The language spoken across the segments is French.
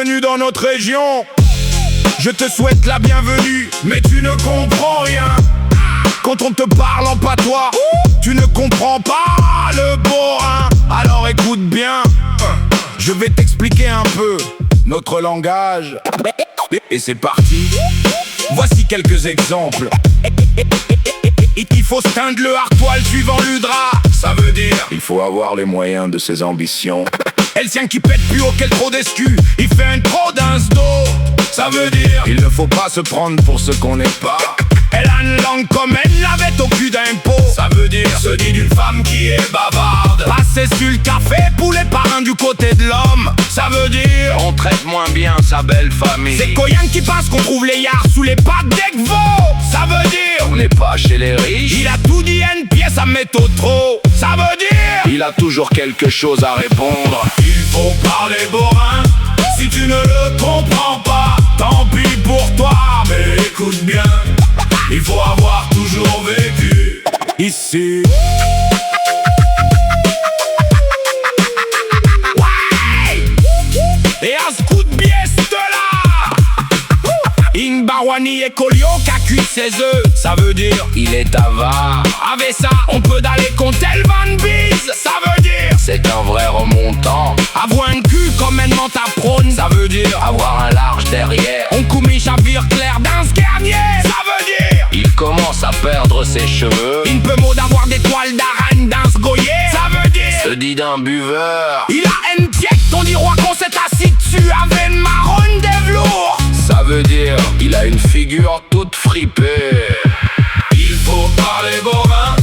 bienvenue dans notre région. Je te souhaite la bienvenue, mais tu ne comprends rien. Quand on te parle en patois, tu ne comprends pas le borin. Alors écoute bien, je vais t'expliquer un peu notre langage. Et c'est parti. Voici quelques exemples. Il faut se teindre le hartoile suivant l'udra. Ça veut dire il faut avoir les moyens de ses ambitions. Elle tient qui pète plus haut qu'elle trop d'excus. Il fait un trop d'insdo. Ça veut dire il ne faut pas se prendre pour ce qu'on n'est pas. Elle a une langue comme elle l'avait au cul d'impôt. Ça veut dire se dit d'une femme qui est bavarde. Passer sur le café pour les parrains du côté de l'homme. Ça veut dire on traite moins bien sa belle famille. c'est Koyan qui pense qu'on trouve les yards sous les pattes d'Egvo. Ça veut dire on n'est pas chez les riches. il a tout dit à une pièce à mettre au trop. Ça veut dire Il a toujours quelque chose à répondre. il faut parler borin. Si tu ne le comprends pas, tant pis pour toi. Mais écoute bien, il faut avoir toujours vécu ici. Ouais. Et à ce coup de bieste là, Ingbarwani et Kolio qui a cuit ses œufs. Ça veut dire Il est avare, avec ça on peut d'aller compter le Van Biz. Ça veut dire c'est un vrai remontant. avoir un cul comme un menthe à prône. Ça veut dire Avoir un large derrière. on commit chavire clair dans ce garnier. Ça veut dire Il commence à perdre ses cheveux. il peut mot d'avoir des toiles d'araigne dans ce goyer. Ça veut Se dire dit d'un buveur. il a une pièce, on dit roi qu'on s'est assis dessus avec une marronne des velours. Ça veut dire il a une figure toute fripée. Il faut parler borin.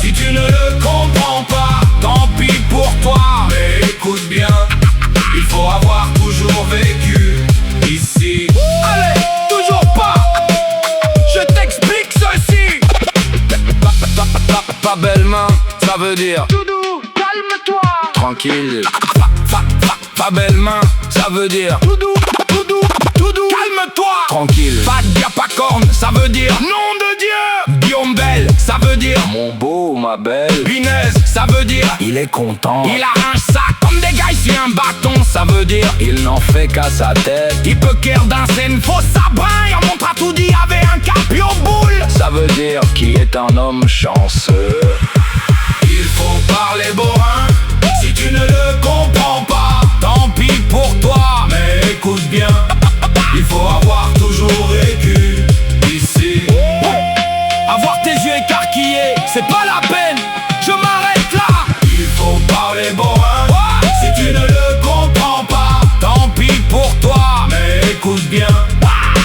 Si tu ne le comprends pas, tant pis pour toi. Mais écoute bien, il faut avoir toujours vécu ici. Allez, toujours pas. Je t'explique ceci. Pas belle main, ça veut dire Doudou, calme-toi. tranquille. Pas belle main, Ça veut dire Doudou, Doudou, Doudou, calme-toi. tranquille. Pas de diapacorne, ça veut dire nom de Dieu. Guillaume Bell, ça veut dire Mon beau, ma belle. punaise, ça veut dire Il est content. il arrange ça comme des gars sur un bâton. Ça veut dire Il n'en fait qu'à sa tête. il peut qu'air danser une fausse sabrin. Il montre à tout dit avec un capio boule. Ça veut dire qu'il est un homme chanceux. Il faut parler borin. Si tu ne le comprends pas, tant pis pour toi. Mais écoute bien, il faut avoir toujours vécu ici. Avoir tes yeux écarquillés, c'est pas la peine. Je m'arrête là. Il faut parler borin. Si tu ne le comprends pas, tant pis pour toi. Mais écoute bien,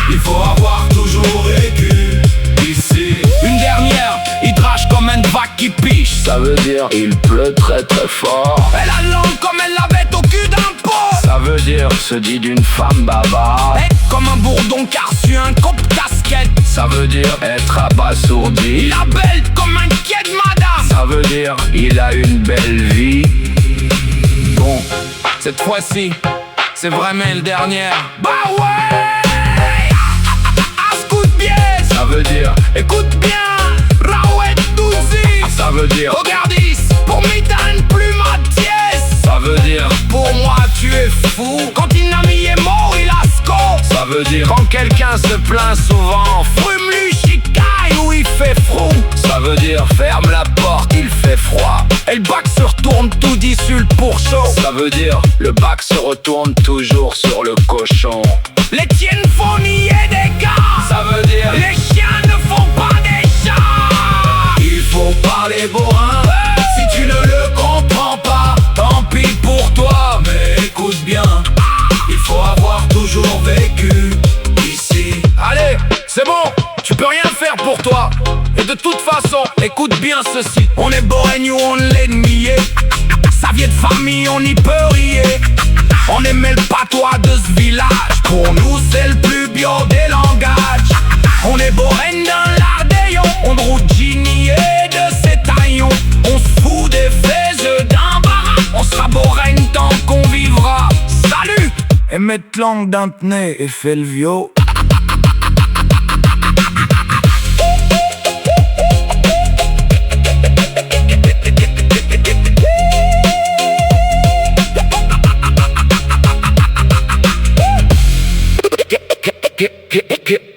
il faut avoir toujours vécu ici. Une dernière, il drache comme une vague qui piche. Ça veut dire il pleut très très fort. Elle a la langue comme elle l'avait au cul d'un pot. Ça veut dire se dit d'une femme bavarde. Et comme un bourdon car su un cop casquette. Ça veut dire être abasourdi. Il a belle comme un quai de madame. Ça veut dire il a une belle vie. Bon, cette fois-ci, c'est vraiment le dernier. Bah ouais. À ce coup de biais. Ça veut dire Écoute bien, Rawet Douzi. Ça veut dire Regarde ici, pour m'éteindre plus ma tièce. Ça veut dire Pour moi tu es fou. Quand il a mis est mort, il a sco. Ça veut dire Quand quelqu'un se plaint souvent, frume lui chicaille où il fait frou. Ça veut dire ferme la porte, il fait froid. Et le bac se retourne tout dit sur le pourchaud. Ça veut dire le bac se retourne toujours sur le cochon. Les tiennes font nier des gars. Ça veut dire Les chiens ne font pas des chats. il faut parler borin. Si tu ne le comprends pas, tant pis pour toi. Mais écoute bien, il faut avoir toujours vécu ici. Allez, c'est bon, tu peux rien faire pour toi. Et de toute façon, écoute bien ceci. On est borégne ou on l'est nié. Ça vient de famille, on n'y peut rien. On aimait le patois de ce village. Pour nous, c'est le plus bio des langages. On est borégne dans l'Ardéon. On route Gini et de ses taillons. On se fout des faiseux d'embarras. On sera borégne tant qu'on vivra. Salut! Et mettre langue d'un tenay et fait le vieux. hip, hip, hip.